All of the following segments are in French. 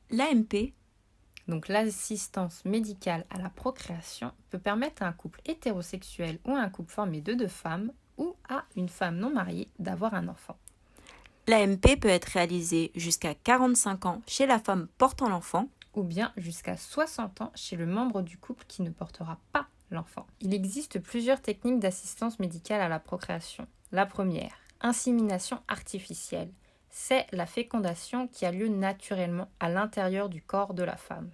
L'AMP, Donc l'assistance médicale à la procréation peut permettre à un couple hétérosexuel ou à un couple formé de deux femmes ou à une femme non mariée d'avoir un enfant. l'AMP peut être réalisée jusqu'à 45 ans chez la femme portant l'enfant Ou bien jusqu'à 60 ans chez le membre du couple qui ne portera pas l'enfant. Il existe plusieurs techniques d'assistance médicale à la procréation. La première, insémination artificielle. C'est la fécondation qui a lieu naturellement à l'intérieur du corps de la femme.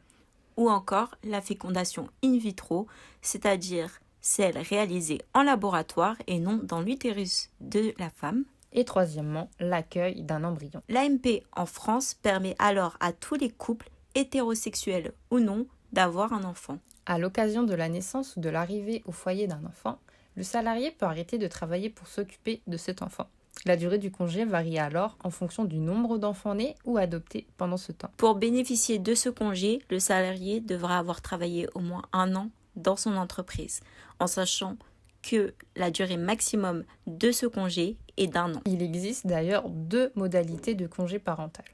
ou encore la fécondation in vitro, c'est-à-dire celle réalisée en laboratoire et non dans l'utérus de la femme. Et troisièmement, l'accueil d'un embryon. L'AMP en France permet alors à tous les couples, hétérosexuels ou non, d'avoir un enfant. À l'occasion de la naissance ou de l'arrivée au foyer d'un enfant, le salarié peut arrêter de travailler pour s'occuper de cet enfant. La durée du congé varie alors en fonction du nombre d'enfants nés ou adoptés pendant ce temps. Pour bénéficier de ce congé, le salarié devra avoir travaillé au moins 1 an dans son entreprise, en sachant que la durée maximum de ce congé est d'1 an. Il existe d'ailleurs 2 modalités de congé parental.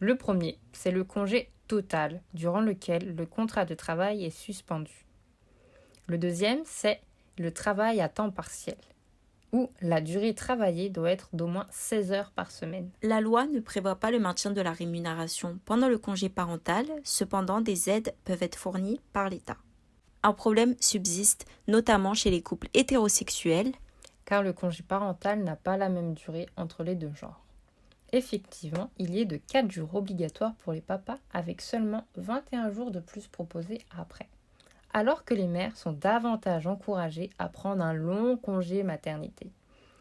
Le premier, c'est le congé total, durant lequel le contrat de travail est suspendu. Le deuxième, c'est le travail à temps partiel, où la durée travaillée doit être d'au moins 16 heures par semaine. La loi ne prévoit pas le maintien de la rémunération pendant le congé parental, cependant des aides peuvent être fournies par l'État. Un problème subsiste, notamment chez les couples hétérosexuels, Car le congé parental n'a pas la même durée entre les deux genres. Effectivement, il y est de 4 jours obligatoires pour les papas avec seulement 21 jours de plus proposés après. Alors que les mères sont davantage encouragées à prendre un long congé maternité.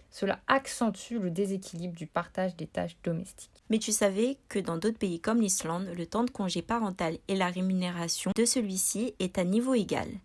Cela accentue le déséquilibre du partage des tâches domestiques. mais tu savais que dans d'autres pays comme l'Islande, le temps de congé parental et la rémunération de celui-ci est à niveau égal.